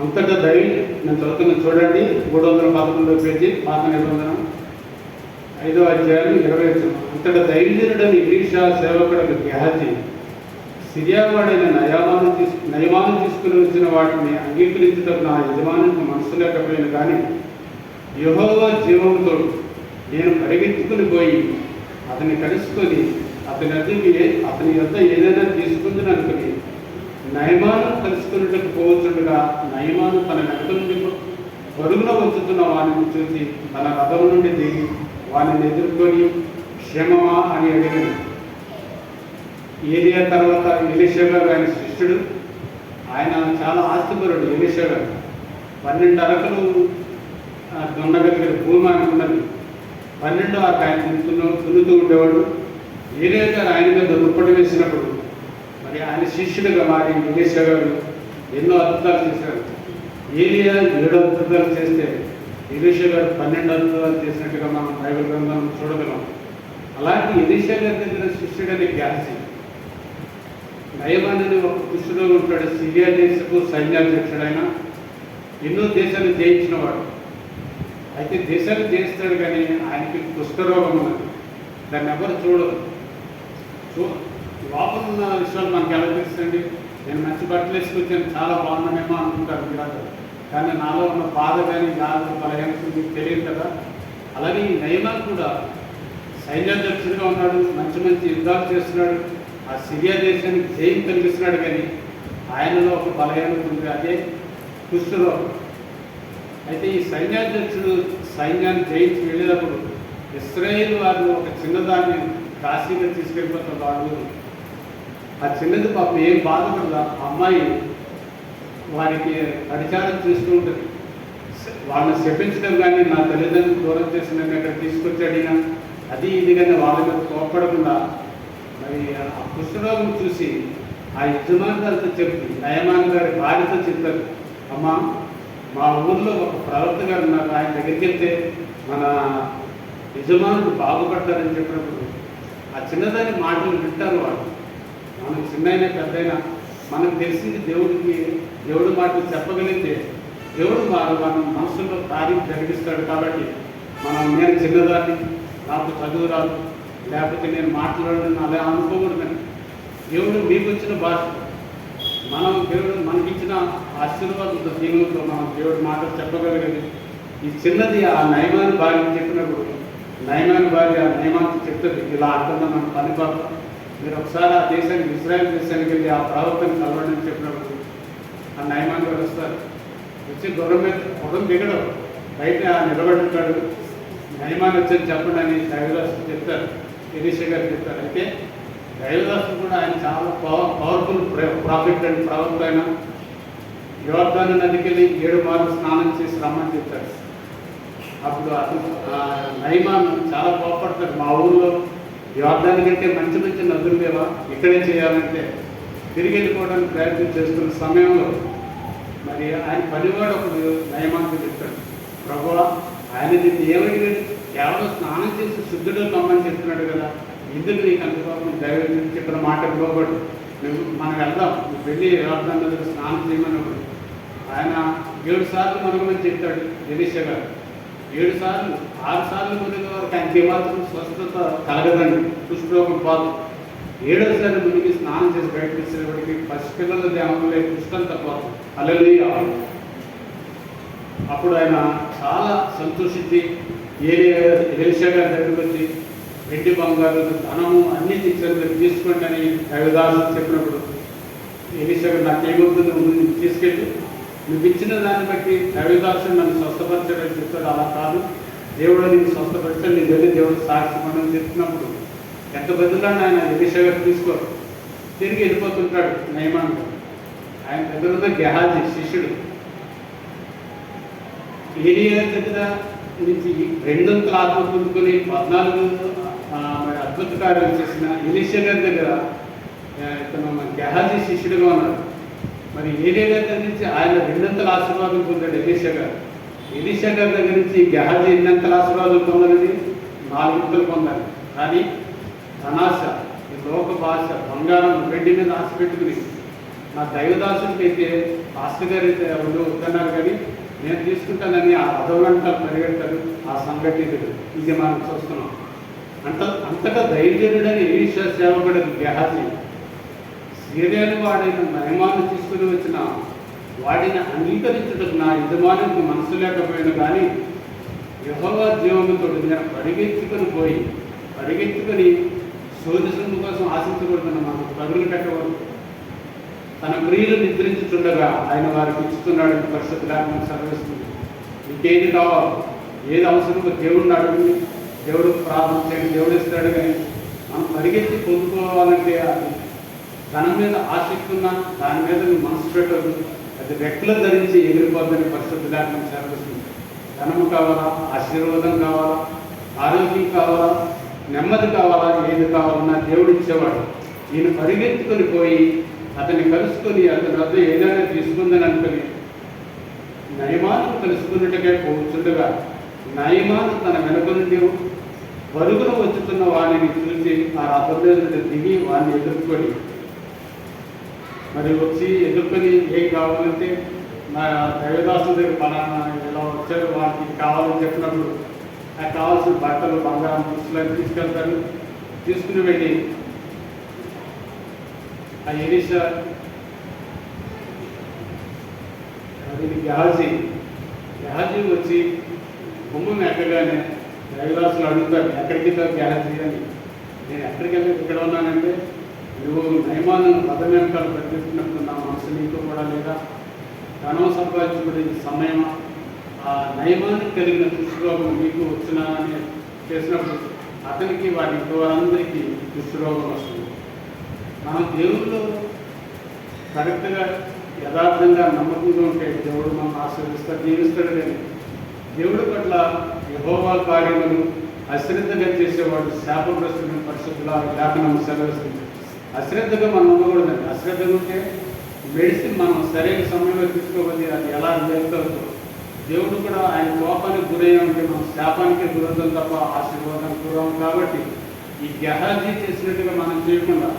అంతటా నేను చదువుతున్న చూడండి, 311 పేజీ, పాత నిబంధన 5వ అధ్యాయం 20. అంతటా దైవజనుడని ఎలీషా సేవకుడు గెహాజీ సిరియావాడైన నయమాను తీసుకుని వచ్చిన వాటిని అంగీకరించడం నా యజమానికి మనసు లేకపోయిన కానీ యెహోవా జీవంతో నేను పరిగెత్తుకుని పోయి అతన్ని కలుసుకొని అతని యొద్ద ఏదైనా తీసుకుందని అనుకుని నయమాను కలుసుకున్నట్టు పోవచ్చుండగా నయమాను తన వెనక నుండి పరుగున వచ్చుతున్న వాడిని చూసి తన రథం నుండి దిగి వాడిని ఎదుర్కొని క్షేమమా అని అడిగాను. ఏలియా తర్వాత ఎలీషా గారు ఆయన శిష్యుడు. ఆయన చాలా ఆస్తిపరుడు. ఎలీషా గారు 12 అరకలు దున్నగలిగిన భూమి అనుకున్నది. 12 ఆయన దున్నుతూ ఉండేవాడు. ఏలియా గారు ఆయన మీద దుప్పటి వేసినప్పుడు మరి ఆయన శిష్యుడిగా మారి ఎలీషా గారు ఎన్నో అద్భుతాలు చేశారు. ఏలియా 7 అద్భుతాలు చేస్తే ఎలీషా గారు 12 అద్భుతాలు చేసినట్టుగా మనం బైబిల్ గ్రంథం చూడగలం. అలాంటి ఎలీషా గారి దగ్గర శిష్యుడని గెహాజీ నయమాను ఒక కుష్ఠులో ఉంటాడు. సిరియా దేశపు సైన్యాధ్యక్షుడైన ఎన్నో దేశాలు జయించినవాడు. అయితే దేశాలు జయిస్తాడు కానీ ఆయనకి కుష్ఠరోగం ఉన్నది. దాన్ని ఎవరు చూడదు. లోపల ఉన్న విషయాలు మనకి ఎలా తెలుస్తుంది? నేను మంచి బట్టలు వేసుకొచ్చాను, చాలా బాగున్నానేమో అనుకుంటాను మీరు. కానీ నాలో ఉన్న బాధ కానీ గాలి బలహీనత మీకు తెలియదు కదా. అలాగే ఈ నయమాను కూడా సైన్యాధ్యక్షుడిగా ఉన్నాడు, మంచి మంచి యుద్ధాలు చేస్తున్నాడు, ఆ సిరియా దేశానికి జయం కలిగిస్తున్నాడు. కానీ ఆయనలో ఒక బలహీనత ఉంది, అదే కుష్ఠరోగం. అయితే ఈ సైన్యాధ్యక్షుడు సైన్యాన్ని జయించి వెళ్ళేటప్పుడు ఇశ్రాయేలు వారు ఒక చిన్నదాన్ని కాశీగా తీసుకెళ్ళిపోతారు. వాళ్ళు ఆ చిన్నది పాపం ఏం బాధపడదు. ఆ అమ్మాయి వారికి పరిచారం చేస్తూ ఉంటుంది. వాళ్ళని శపించడం కానీ నా తల్లిదండ్రులు దూరం చేసిన అక్కడ తీసుకొచ్చాడినా అది ఇది కానీ వాళ్ళ మీద కోప్పడకుండా మరి ఆ కుష్ఠరోగం చూసి ఆ యజమానులతో చెప్పి నయమాన్ గారి భార్యతో చెప్తారు, అమ్మ మా ఊర్లో ఒక ప్రవక్త గారు ఉన్నారు, ఆయన దగ్గరికి వెళ్తే మన యజమానులు బాగుపడతారని చెప్పినప్పుడు ఆ చిన్నదాని మాటలు వింటారు వాళ్ళు. మనకు చిన్నైనా పెద్దయినా మనకు తెలిసింది దేవుడి మాటలు చెప్పగలిగితే దేవుడు మన మనసులో కార్యం జరిగిస్తాడు. కాబట్టి నేను చిన్నదాన్ని, నాకు చదువు రాదు, లేకపోతే నేను మాట్లాడను అలా అనుకోకూడదని దేవుడు మీకు వచ్చిన భాష దేవుడు మనకిచ్చిన ఆశీర్వాదంతో దీవులతో మనం దేవుడి మాటలు చెప్పగలిగేది. ఈ చిన్నది ఆ నయమాను భార్య చెప్పినప్పుడు నయమాను భార్య ఆ నయమానికి చెప్తుంది, ఇలా అంటున్నా మన పని పాప మీరు ఒకసారి ఆ దేశానికి ఇశ్రాయేల్ దేశానికి వెళ్ళి ఆ ప్రవక్తను కలవడం చెప్పినప్పుడు ఆ నయమాన్ గారు వస్తారు. వచ్చి గుర్రం మీద గుర్రం దిగడం బయట నిలబడుతాడు. నయమాన్ వచ్చి చెప్పండి అని దైవదాసు చెప్తారు, ఎలీషా గారు చెప్తారు. అయితే దైవదాసు కూడా ఆయన చాలా పవర్ఫుల్ ప్రాఫిట్ అండ్ ప్రవక్త అయిన యోర్దాను నదికి వెళ్ళి 7 మార్లు స్నానం చేసి రమ్మని చెప్తారు. అప్పుడు నయమాన్ చాలా కోపడతాడు, మా ఊళ్ళో యోర్దాను కంటే మంచి మంచి నదులు లేవా, ఇక్కడే చేయాలంటే తిరిగి వెళ్ళిపోవడానికి ప్రయత్నం చేస్తున్న సమయంలో మరి ఆయన పనివాడు ఒకడు నయమానికి చెప్తాడు, ప్రభువా ఆయన దీన్ని ఏమడిగాడు, కేవలం స్నానం చేసి శుద్ధుడు కమ్మని చెప్తున్నాడు కదా, ఇందుకు నీకు అందుకోసం దైవం చెప్పిన మాట పోగొట్టు మనం వెళ్దాం, నువ్వు వెళ్ళి యోర్దాను నదిలో స్నానం చేయమన్నప్పుడు ఆయన 7 సార్లు మనమని చెప్తాడు ఎలీషా గారు. 7 సార్లు 6 సార్లు మునిగే వరకు ఆయనకి ఏమాత్రం స్వస్థత కలగదండి, కుష్ఠరోగం పాదు. 7వసారి మునిగి స్నానం చేసి బయటకు వచ్చేటప్పటికి పసిపిల్లల దేవంలో కుష్ఠంతా పోదు. హల్లెలూయా. అప్పుడు ఆయన చాలా సంతోషించి ఎలీషా గారి దగ్గరికి వచ్చి వెండి బంగారు ధనము అన్ని తీసుకోండి అని దైవదాసు చెప్పినప్పుడు ఎలీషా గారు నాకు ఏమవుతుంది, నువ్వు తీసుకెళ్ళి నువ్వు ఇచ్చిన దాన్ని బట్టి దైవదాసుని నన్ను స్వస్థపరచడానికి చెప్తాడు. అలా కాదు, దేవుడు నీకు స్వస్థపరచాడు, నీ వెళ్ళి దేవుడు సాక్షి మనం చెప్తున్నప్పుడు ఎంత బదులని ఆయన ఎలీషా గారు తీసుకోరు, తిరిగి వెళ్ళిపోతుంటాడు నయమాన్. ఆయన దగ్గర ఉన్న గెహాజీ శిష్యుడు ఏలియా దగ్గర నుంచి రెండొంతుల ఆత్మ పొందుకొని 14 మరి అద్భుత కార్యాలు చేసిన ఎలీషా గారి దగ్గర ఇతను గెహాజీ శిష్యుడిగా ఉన్నాడు. మరి ఏలియా గారి దగ్గర నుంచి ఆయన రెండంతల ఆశీర్వాదం పొందాడు ఎలీషా గారు. ఎలీషా గారి దగ్గర నుంచి గెహాజీ ఎన్నంతల ఆశీర్వాదం పొందాలని 4 పొందాలి. కానీ ధనాశ, ఈ లోక భాష, బంగారం, వెండి మీద ఆశ పెట్టుకుని నా దైవదాసుడికి అయితే పాస్టర్ గారు అయితే ఎవరు వద్దన్నారు, కానీ నేను తీసుకుంటానని ఆ అధోగంటలు పరిగెడతారు. ఆ సంఘటన ఇది మనం చూస్తున్నాం. అంతటా ధైర్యుడని ఎలీషా సేవకుడు గెహాజీ సీరియాను వాడైన నయమాను తీసుకుని వచ్చిన వాడిని అంగీకరించుటకు నా యజమానికి మనసు లేకపోయినా కానీ యెహోవా జీవముతో నేను పరిగెత్తుకొని శోధించడం కోసం ఆశించకూడదని మనం పరుగులు పెట్టకూడదు. తన ప్రియులు నిద్రించుతుండగా ఆయన వారికి ఇస్తున్నాడని పరిశుద్ధ లేఖనం సెలవిస్తుంది. ఇంకేది కావాలి, ఏది అవసరమో దేవుడిని అడుగుని, దేవుడు ప్రార్థన చేయండి, దేవుడు ఇస్తాడు. కానీ మనం పరిగెత్తి పొందుకోవాలంటే అది ధనం మీద ఆసక్తి ఉన్నా దాని మీద మనసు పెట్టదు, అది రెక్కలు ధరించి ఎగిరిపోద్దని పరిశుద్ధ లేఖనం సెలవిస్తుంది. ధనము కావాలా, ఆశీర్వాదం కావాలా, ఆరోగ్యం కావాలా, నెమ్మది కావాలా, ఏది కావాలన్నా దేవుడు ఇచ్చేవాడు. ఈయన పరిగెత్తుకొని పోయి అతన్ని కలుసుకొని అతని వద్ద ఏదైనా తీసుకుందని అనుకుని నయమాను కలుసుకున్నట్టుగా కూర్చుండగా నయమాను తన వెనుక నుండి పరుగున వచ్చుతున్న వాడిని చూసి ఆ రథం మీద దిగి వాడిని ఎదుర్కొని మరి వచ్చి ఎదుర్కొని ఏం కావాలంటే నా దైవదాసు దగ్గర పలానా ఎలా వచ్చారు, వాటికి కావాలని చెప్పినప్పుడు ఆ కావాల్సిన బట్టలు, బంగారం, దుస్తులను తీసుకెళ్తారు. తీసుకుని వెళ్ళి ఆ ఎలీషా గెహాజీ వచ్చి గుమ్మం ఎక్కగానే దైవదాసులు అడుగుతారు, ఎక్కడికి గెహాజీ అని. నేను ఎక్కడికి వెళ్ళి ఇక్కడ ఉన్నానంటే, నువ్వు నయమాను రథం వెనకాల ప్రకటిస్తున్నప్పుడు నా మనసు నీతో కూడా లేదా, ధనం సంపాదించుకునే సమయమా, ఆ నయమానికి కలిగిన దుష్రోగం మీకు వచ్చినా అని చేసినప్పుడు అతనికి వారి వారందరికీ దుష్రోగం వస్తుంది. మనం దేవుళ్ళు కరెక్ట్గా యథార్థంగా నమ్మకంగా ఉంటే దేవుడు మనం ఆశీర్వదిస్తాడు, దీవిస్తాడు. కానీ దేవుడి పట్ల యెహోవా కార్యములు అశ్రద్ధగా చేసేవాడు శాపగ్రస్తుని పరిశుద్ధుల లేఖనం సెలవిస్తుంది. అశ్రద్ధగా మనం ఉండకూడదండి. అశ్రద్ధగా ఉంటే మెడిసిన్ మనం సరైన సమయంలో తీసుకోవాలి, అది ఎలా రిజల్ట్ అవుతుందో. దేవుడు కూడా ఆయన కోపానికి గురయ్యా ఉంటే మనం శాపానికి గురవుతాం తప్ప ఆశీర్వాదానికి గురవం. కాబట్టి ఈ గెహాజీ చేసినట్టుగా మనం చేయకుండా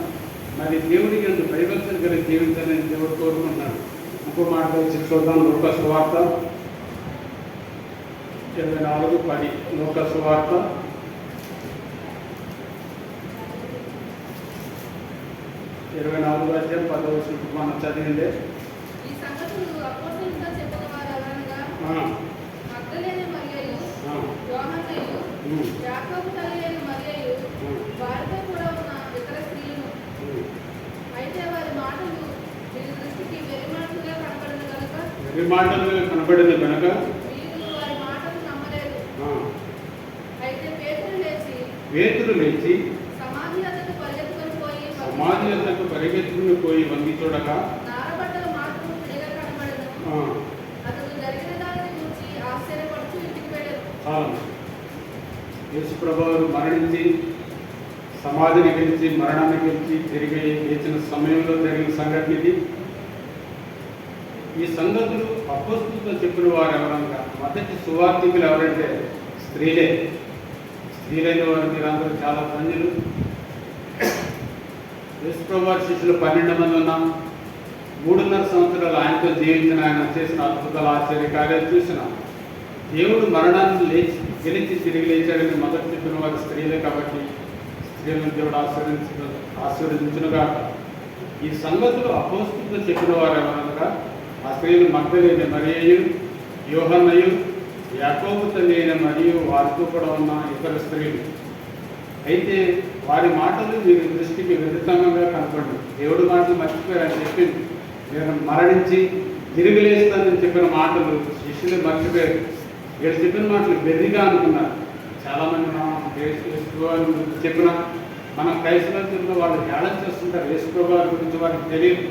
మరి దేవుడికి ఎందుకు భయభక్తులు కలిగి జీవించాలని దేవుడు కోరుకుంటున్నాడు. ఇంకో మాట వచ్చి చూద్దాం. లూకా సువార్త 24:10. లూకా సువార్త 24:10 మనం చదివిందే. మాటలు కనబడింది కనుక పేతురు లేచి సమాధి వద్దకు పరిగెత్తుకుని పోయి వంగి చూడగా యేసు ప్రభువు మరణించి సమాధిని గెలిచి మరణాన్ని గెలిచి తిరిగి లేచిన సమయంలో జరిగిన సంఘటన ఇది. ఈ సంగతులు అపోస్తులతో చెప్పిన వారు ఎవరనగా మొదటి సువార్థికులు ఎవరంటే స్త్రీలే. స్త్రీలైన వారు మీరందరూ చాలా ధన్యులు. యేసు ప్రభువు శిష్యులు 12 మంది ఉన్నాం. 3.5 సంవత్సరాలు ఆయనతో జీవించిన, ఆయన చేసిన అద్భుతాలు, ఆశ్చర్య కార్యాలు చూసిన దేవుడు మరణాన్ని గెలిచి తిరిగి లేచాడని మొదటి చెప్పిన వారు స్త్రీలే. కాబట్టి స్త్రీలను దేవుడు ఆశీర్వదించునుగా. ఈ సంగతులు అపోస్తులతో చెప్పిన వారు ఎవరనగా ఆ స్త్రీలు మగ్దలేని మరియు, యోహన్నయు, యాకోబు తల్లి అయిన మరియు వారితో కూడా ఉన్న ఇతర స్త్రీలు. అయితే వారి మాటలు వీరి దృష్టికి విరుద్ధంగా కనపడి దేవుడు మాటలు మర్చిపోయారని చెప్పింది. నేను మరణించి తిరిగి లేస్తానని చెప్పిన మాటలు శిష్యులు మర్చిపోయారు. వీళ్ళు చెప్పిన మాటలు బెర్రిగా అనుకున్నారు. చాలామంది మనం చెప్పిన మనం క్రైస్తవులు చెప్పిన వాళ్ళు హేళన చేస్తుంటారు. యేసు ప్రభువు గురించి వారికి తెలియదు.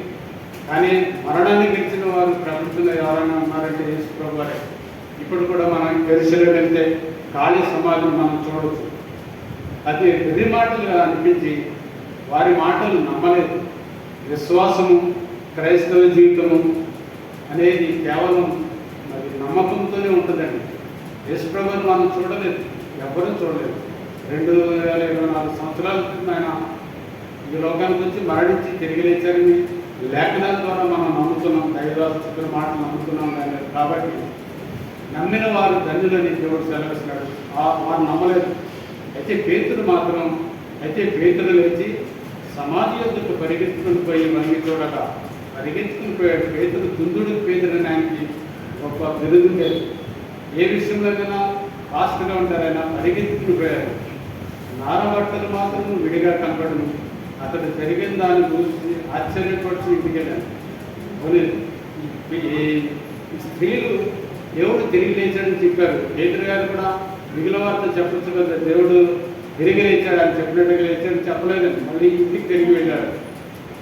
కానీ మరణాన్ని గెలిచిన వారు ప్రపంచంలో ఎవరైనా ఉన్నారంటే యేసు ప్రభువే. ఇప్పుడు కూడా మనం యెరూషలేము వెళ్తే ఖాళీ సమాధిని మనం చూడవచ్చు. అది వెర్రి మాటలుగా అనిపించి వారి మాటలు నమ్మలేదు. విశ్వాసము, క్రైస్తవ జీవితము అనేది కేవలం మరి నమ్మకంతోనే ఉంటుందండి. యేసుప్రభువుని మనం చూడలేదు, ఎవ్వరూ చూడలేదు. 2024 సంవత్సరాల క్రితం ఆయన ఈ లోకానికి వచ్చి మరణించి తిరిగి లేచారని లేఖనాల ద్వారా మనం నమ్ముతున్నాం, దైవదాసు చెప్పిన మాటలు నమ్ముతున్నాం. కాబట్టి నమ్మిన వారు ధన్యులని దేవుడు సెలవిస్తున్నాడు. వారు నమ్మలేదు. అయితే పేతురు లేచి సమాధి యొద్దకు పరిగెత్తుకుని పోయి మళ్ళీ చూడగా పరిగెత్తుకుని పోయాడు. పేతురు తుందుడు పేతురని ఆయనకి గొప్ప బిరుదు లేదు. ఏ విషయంలోనైనా ఫాస్ట్గా ఉంటారైనా పరిగెత్తుకుని పోయారు. నారబట్టలు మాత్రం విడిగా కనపడను. అతడు జరిగిన దాన్ని చూసి ఆశ్చర్యపడుతూ ఇంటికి వెళ్ళాను. ఈ స్త్రీలు దేవుడు తిరిగి లేచాడని చెప్పారు. పేతురు గారు కూడా మిగిలిన వారితో చెప్పచ్చు కదా, దేవుడు తిరిగి లేచాడు అని చెప్పినట్టుగా లేచాడు చెప్పలేదండి. మళ్ళీ ఇంటికి తిరిగి వెళ్ళాడు,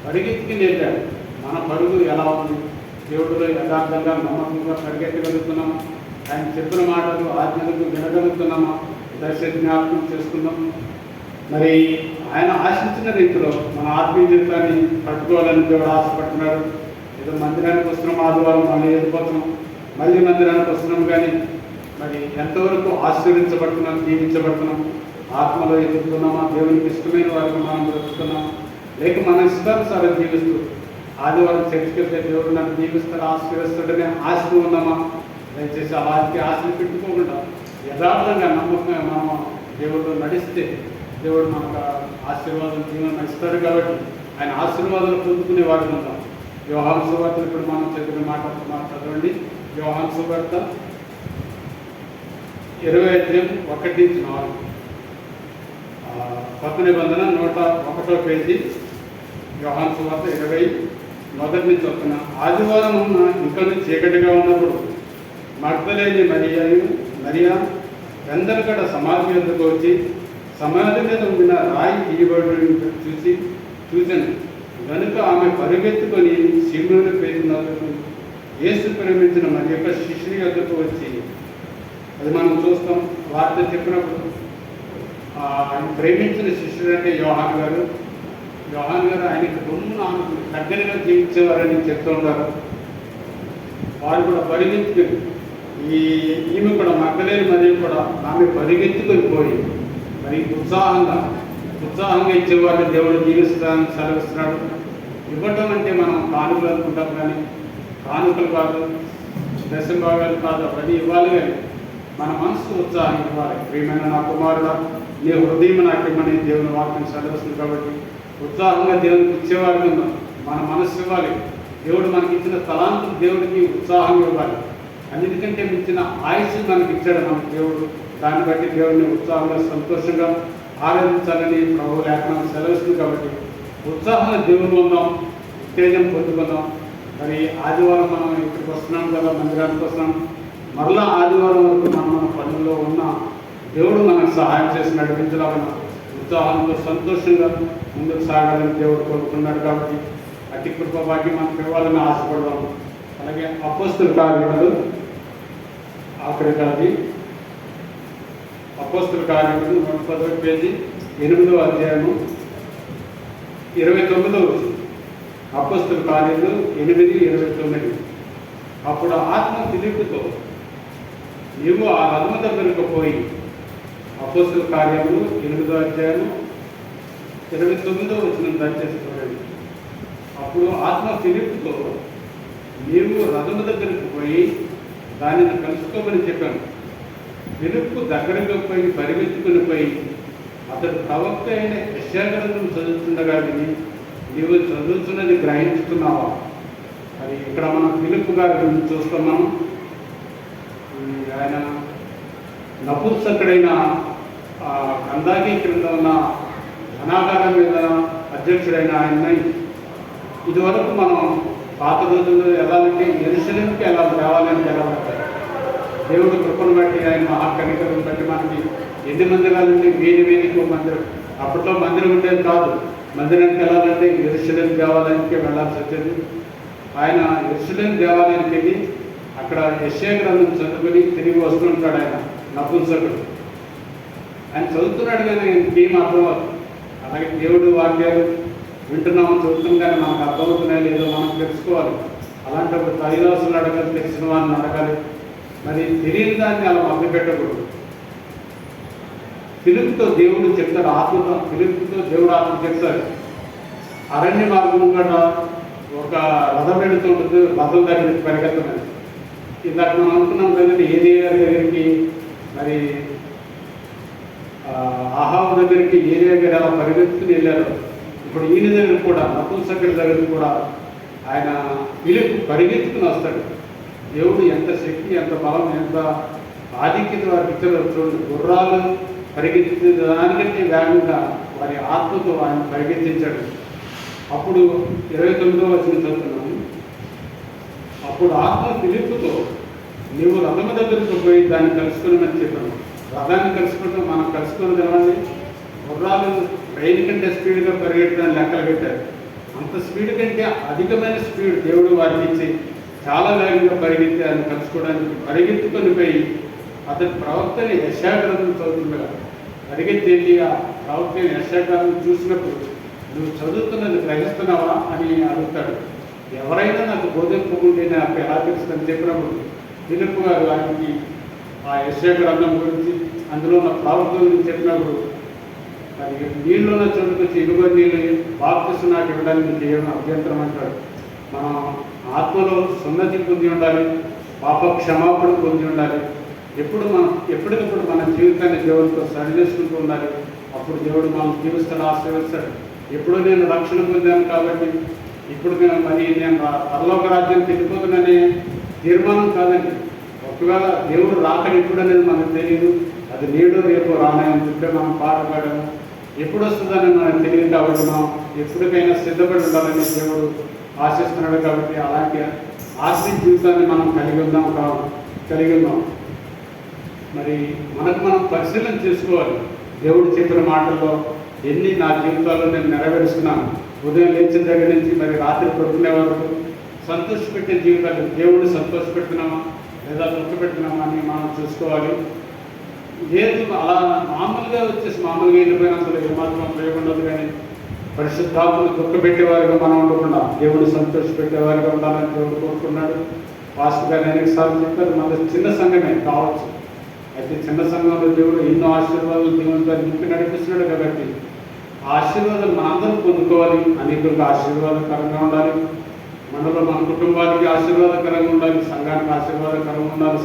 పరిగెత్తికి లేచాడు. మన పరుగు ఎలా ఉంది? దేవుడిలో యథార్థంగా నమ్మకంగా పరిగెత్తగలుగుతున్నామా? ఆయన చెప్పిన మాటలు ఆజ్ఞలకు వినగలుగుతున్నామా? దశ జ్ఞాపకం చేసుకున్నాం. మరి ఆయన ఆశించిన రీతిలో మన ఆత్మీయ జీవితాన్ని పట్టుకోవాలని దేవుడు ఆశపడుతున్నాడు. ఏదో మందిరానికి వస్తున్నాం, ఆదివారం మళ్ళీ వెళ్ళిపోతున్నాం, మళ్ళీ మందిరానికి వస్తున్నాం, కానీ మరి ఎంతవరకు ఆశీర్వించబడుతున్నాం, దీవించబడుతున్నాం? ఆత్మలో ఎదుగుతున్నామా? దేవునికి ఇష్టమైన వారికి మనం బ్రతుకుతున్నాం, లేక మన ఇష్టానుసారం జీవిస్తూ ఆదివారం చర్చికి వెళ్తే దేవుడు నన్ను దీవిస్తాడు, ఆశీర్వదిస్తాడనే ఆశతో ఉన్నామా? దయచేసి అలాంటి ఆశలు పెట్టుకోకుండా యథార్థంగా నమ్మకంగా మనం దేవుడు నడిస్తే దేవుడు మనకు ఆశీర్వాదం జీవనం ఇస్తాడు. కాబట్టి ఆయన ఆశీర్వాదాలు పొందుకునే వారికి ఉంటాం. యోహాను సువార్త ఇప్పుడు మనం చదివిన చదవండి. యోహాను సువార్త 20:1-4 కొత్త నిబంధన 101వ పేజీ. యోహాను సువార్త 20 మొదటి నుంచి వస్తున్న ఆదివారం ఇంకా చీకటిగా ఉన్నప్పుడు మగ్దలేని మరియా వెందరగడ సమాధి వద్దకు వచ్చి సమాధి మీద ఉన్న రాయి తీయబడి చూశాను. కనుక ఆమె పరుగెత్తుకొని శిలువను పేరుకు యేసు ప్రేమించిన మరి యొక్క శిష్యుని వద్దకు వచ్చి, అది మనం చూస్తాం వార్త చెప్పినప్పుడు, ఆయన ప్రేమించిన శిష్యుడు అంటే యోహాను గారు ఆయనకి ఆమెకు దగ్గరగా జీవించేవారని చెప్తూ ఉంటారు. వారు కూడా పరిగెత్తుకొని ఈమె కూడా మగ్దలేని మరియు కూడా ఆమె పరిగెత్తుకొని పోయి మరి ఉత్సాహంగా ఇచ్చేవారిని దేవుడు జీవిస్తానని సెలవిస్తున్నాడు. ఇవ్వటం అంటే మనం కానుకలు అనుకుంటాం, కానీ కానుకలు కాదు, దశభాగాలు కాదు, అవన్నీ ఇవ్వాలి. కానీ మన మనసు ఉత్సాహం ఇవ్వాలి. ప్రియమైన నా కుమారుడా, నీ హృదయం నాకు ఇవ్వమని దేవుని వాక్యం సెలవిస్తుంది. కాబట్టి ఉత్సాహంగా దేవునికి ఇచ్చేవారికి ఉన్నాం. మన మనస్సు ఇవ్వాలి. దేవుడు మనకి ఇచ్చిన తలాంతులు దేవుడికి ఉత్సాహం ఇవ్వాలి. అన్నిటికంటే మించిన ఆయుష్ మనకి ఇచ్చాడు మన దేవుడు. దాన్ని బట్టి దేవుడిని ఉత్సాహంగా సంతోషంగా ఆరాధించాలని ప్రభు లేఖనం సెలవిస్తుంది. కాబట్టి ఉత్సాహంగా దేవుడు ఉందాం, ఉత్తేజం పొందుకుందాం. మరి ఆదివారం మనం ఇక్కడికి వస్తున్నాం కదా, మందిరానికి వస్తున్నాం. మరలా ఆదివారం వరకు మన పనుల్లో ఉన్న దేవుడు మనకు సహాయం చేసి నడిపించాలన్న ఉత్సాహంతో సంతోషంగా ముందుకు సాగాలని దేవుడు కోరుకున్నాడు. కాబట్టి అతి కృప భాగ్యం మనకు ఇవ్వాలని ఆశపడదాం. అలాగే అపోస్తుల కార్యములు ఆఖరి కాది అపోస్తుల కార్యములు 110వ పేజీ 8వ అధ్యాయము 29వ అపోస్తుల కార్యములు 8:29. అప్పుడు ఆత్మ ఫిలిప్పుతో నీవు ఆ రథము దగ్గరకు పోయి, అపోస్తుల కార్యములు 8వ అధ్యాయము 29వ వచనం దయచేసి చూడండి. అప్పుడు ఆత్మ ఫిలిప్పుతో నీవు రథము దగ్గరకు పోయి దానిని కలుసుకోమని చెప్పాను. ఫిలిప్పు దగ్గరకు పోయి పరిగెత్తుకుని పోయి అతడు ప్రవక్త అయిన యెషయా గ్రంథం చదువుతుండగా విని, నీవు చదువుతున్నది గ్రహించుతున్నావా? అది ఇక్కడ మనం ఫిలిప్పు గారి గురించి చూస్తున్నాం. ఆయన నపుంసకుడైన కందాకి క్రింద ఉన్న ధనాగారం మీద అధ్యక్షుడైన ఆయన్ని ఇదివరకు మనం పాత రోజుల్లో వెళ్ళాలంటే యెరూషలేముకి వెళ్ళాలి, దేవాలయానికి వెళ్ళాలంటే దేవుడు కృపను బట్టి ఆయన మహాకనికలను బట్టి మనకి ఎన్ని మందిరాలంటే వీధికి మందిరం. అప్పట్లో మందిరం ఉండేది కాదు. మందిరానికి వెళ్ళాలంటే యెరూషలేము దేవాలయానికి వెళ్ళాల్సి వచ్చేది. ఆయన యెరూషలేము దేవాలయానికి వెళ్ళి అక్కడ అక్కడ యెషయా గ్రంథం చదువుకొని తిరిగి వస్తుంటాడు ఆయన నపుంసకుడు. ఆయన చదువుతున్నాడు కానీ ఏం అర్థం అవుతుంది. అలాగే దేవుడు వాక్యాలు వింటున్నాము, చదువుతున్నాం కానీ మనకు అర్థమవుతున్నాయో లేదో మనం తెలుసుకోవాలి. అలాంటప్పుడు తల్లిదాసులు అడగాలి, తెలిసిన వాళ్ళని అడగాలి. మరి తెలియని దాన్ని అలా మభ్యపెట్టకూడదు. ఫిలిప్పుతో దేవుడు చెప్తాడు, ఆత్మతో ఫిలిప్పుతో దేవుడు ఆత్మ చెప్తాడు. అరణ్య మార్గం కూడా ఒక రథం పెడుతుంటుంది, రథం దగ్గరికి పరిగెత్తమని. ఇందాక మనం అనుకున్నాం కదండి, ఏరియా దగ్గరికి మరి ఆహాబు దగ్గరికి ఏరియా గారు అలా పరిగెత్తుకుని వెళ్ళారు. ఇప్పుడు ఈయన దగ్గర కూడా నపుంసకుడి దగ్గరికి కూడా ఆయన ఫిలిప్పు పరిగెత్తుకుని వస్తాడు. దేవుడు ఎంత శక్తి, ఎంత బలం, ఎంత ఆధిక్యత వారికి ఇచ్చారో చూడండి. గుర్రాలు పరిగెత్తి దానికంటే వేగంగా వారి ఆత్మతో ఆయన పరిగెత్తించాడు. అప్పుడు 29వ వచనం చదువుతున్నాము. అప్పుడు ఆత్మ ఫిలిప్పుతో నీవు రథము దగ్గరకు పోయి దాన్ని కలుసుకున్నామని చెప్పాను. రథాన్ని కలుసుకోవడం మనం కలుసుకుని తెలవండి. గుర్రాలు ట్రైన్ కంటే స్పీడ్గా పరిగెట్టడానికి లెక్కలు పెట్టారు. అంత స్పీడ్ కంటే అధికమైన స్పీడ్ దేవుడు వారికి ఇచ్చి చాలా వేగంగా పరిగెత్తి ఆయన కలుసుకోవడానికి పరిగెత్తుకొని పోయి అతని ప్రవక్తని యెషయా గ్రంథం చదువుతుండగా పరిగెత్తి వెళ్ళి ఆ ప్రవక్తని యెషయా గ్రంథం చూసినప్పుడు నువ్వు చదువుతున్నది గ్రహిస్తున్నావా అని అడుగుతాడు. ఎవరైనా నాకు బోధింపకుంటే నాకు ఎలా తెలుస్తుందని చెప్పినప్పుడు ఫిలిప్పు గారు ఆయనకి ఆ యెషయా గ్రంథం గురించి అందులో ఉన్న ప్రవక్త గురించి చెప్పినప్పుడు మరి నీళ్ళలో చదువుకొచ్చి ఇరుగు నీళ్ళు బాప్తిసం నాకు ఇవ్వడానికి మీకు ఏమైనా అభ్యంతరం అంటాడు. మనం ఆత్మలో సున్నతి పొంది ఉండాలి, పాప క్షమాపణ పొంది ఉండాలి. ఎప్పటికప్పుడు మన జీవితాన్ని దేవుడితో సరి చేసుకుంటూ ఉండాలి. అప్పుడు దేవుడు మనం జీవిస్తాడు, ఆశీర్వదిస్తాడు. ఎప్పుడు నేను రక్షణ పొందాను కాబట్టి ఇప్పుడు నేను పరలోక రాజ్యానికి వెళ్ళిపోతున్నానే తీర్మానం కాదండి. ఒకవేళ దేవుడు రాకని ఎప్పుడు అనేది మనకు తెలియదు. అది నేడు రేపు రానని చెప్పే మనం పాట పాడాము. ఎప్పుడు వస్తుందని మనకు తెలియదు కాబట్టి మనం ఎప్పటికైనా సిద్ధపడి ఉండాలని దేవుడు ఆశిస్తున్నాడు. కాబట్టి అలాంటి ఆశ్రయ జీవితాన్ని మనం కలిగి ఉందాం. మరి మనం పరిశీలన చేసుకోవాలి. దేవుడు చెప్పిన మాటల్లో ఎన్ని నా జీవితాల్లో నేను నెరవేరుస్తున్నాను. ఉదయం లేచిన దగ్గర నుంచి మరి రాత్రి పడుకునే వరకు సంతోషపెట్టే జీవితాలు దేవుడు సంతోషపెడుతున్నామా లేదా దుఃఖపెడుతున్నామా అని మనం చూసుకోవాలి. లేదు అలా మామూలుగా వెళ్ళిపోయినంతలో ఏమాత్రం ఉపయోగం ఉండదు. కానీ పరిశుద్ధాత్మను దుఃఖపెట్టేవారిగా మనం ఉండకుండా దేవుడు సంతోషపెట్టేవారిగా ఉండాలని దేవుడు కోరుకున్నాడు. పాస్టర్ గారు అనేక సార్లు చెప్పారు, మన చిన్న సంఘమే కావచ్చు. అయితే చిన్న సంఘంలో దేవుడు ఎన్నో ఆశీర్వాదాలు దేవునితో నింపి నడిపిస్తున్నాడు. కాబట్టి ఆ ఆశీర్వాదాలు మనందరం పొందుకోవాలి. అనేకులకు ఆశీర్వాదకరంగా ఉండాలి. మనలో మన కుటుంబానికి ఆశీర్వాదకరంగా ఉండాలి, సంఘానికి ఆశీర్వాదకరంగా ఉండాలి,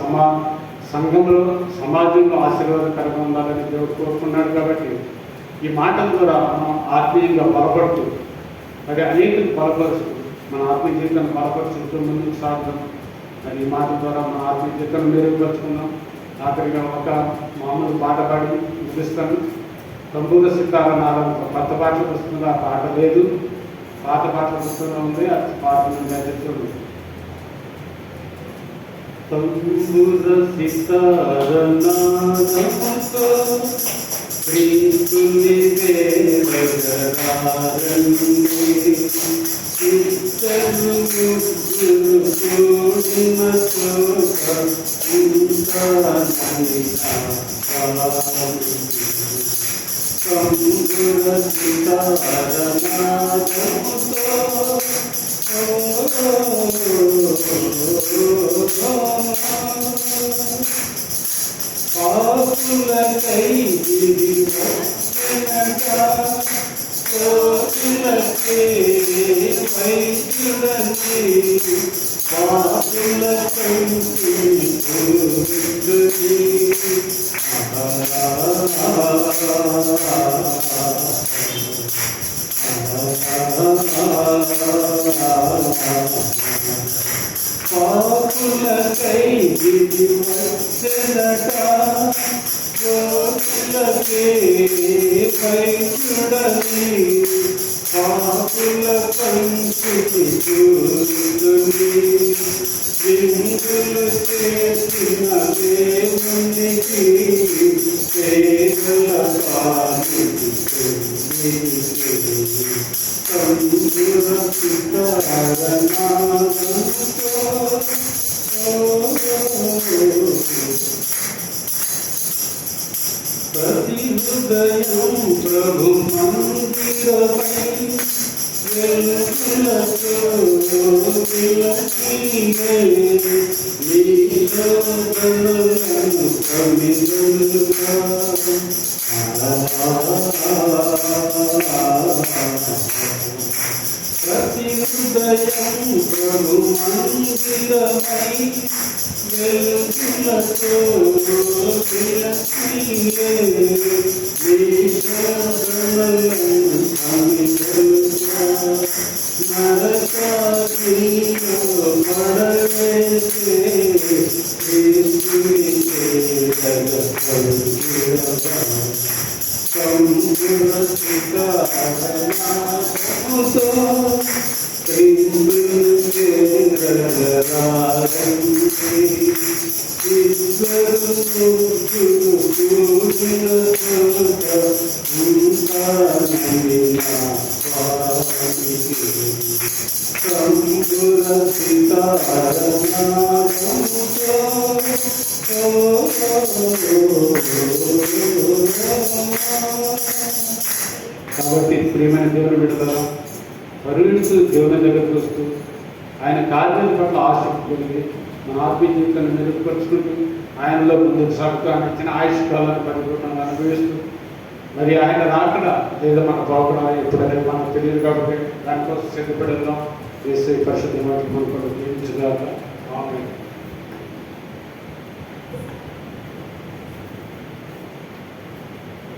సంఘంలో సమాజంలో ఆశీర్వాదకరంగా ఉండాలని దేవుడు కోరుకున్నాడు. కాబట్టి ఈ మాటల ద్వారా మనం ఆత్మీయంగా బలపడుతూ మరి అనేకలు బలపరుచు మన ఆత్మీయ జీవితాన్ని బలపరుచుతూ ముందుకు సాగుతాం. మరి ఈ మాటల ద్వారా మన ఆత్మీయ జీవితాన్ని మెరుగుపరుచుకుందాం. ఆఖరిగా ఒక మామూలు పాట పాడి ముగిస్తాను. తంబూర సితార నాదం కొత్త పాటల పుస్తకంలో ఆ పాట లేదు, పాత పాటల పుస్తకంలో ఉంది. ఆ పాట చెప్తుంది. తంబూర సితార నాదముతో ప్రీతుని వేదరారండి చిత్తరు ముగ్గురు కూడిన చోట తంబుర సితార నాదముతో పాపులకై ఇది వచ్చినగా కోతులకే వైద్యుడని పాపులకై పాపులకై ఇది వచ్చనట కోతులకే వైద్యుడని పాపుల పంచితి చూడుని విందులు చేసిన దేవునికి సేవల కాలికి తంబుర సితార నాదముతో హృదయం ప్రభు మందిరమై వెలుగులతో విలసిల్లే. నీలో గణలను కవిగలుగా ప్రతి హృదయం ప్రభు మందిరమై వెలుగులతో విలసిల్లే. నీలో గణలను కవిగలుగా నరకాగ్నిలో పడవేసే క్రీస్తుని చేరగలుగుగా సంపురసితారణాసముతో క్రీస్తుని చేరగరారండి. ఇద్దరు ముగ్గురు కూడిన చోట ఉంటానని నా స్వామికి. కాబట్టి ప్రియమైన దేవుని బిడ్డలారా, పరిగణిస్తూ దేవుని దగ్గరకు వస్తూ ఆయన కార్యాల పట్ల ఆసక్తి కలిగి మన ఆత్మీయ జీవితాన్ని మెరుగుపరుచుకుంటూ ఆయనలో ముందుకు సాగుతూ ఆయన ఇచ్చిన ఆయుష్ కాలాన్ని పరిపూర్ణంగా అనుభవిస్తూ మరి ఆయన రాకడా లేదా మన పోకడా ఎప్పుడనేది మనకు తెలియదు కాబట్టి దానికోసం సిద్ధపడేద్దాం. యేసు పరిశుద్ధ మనకు జీవించగాక. ఆమేన్.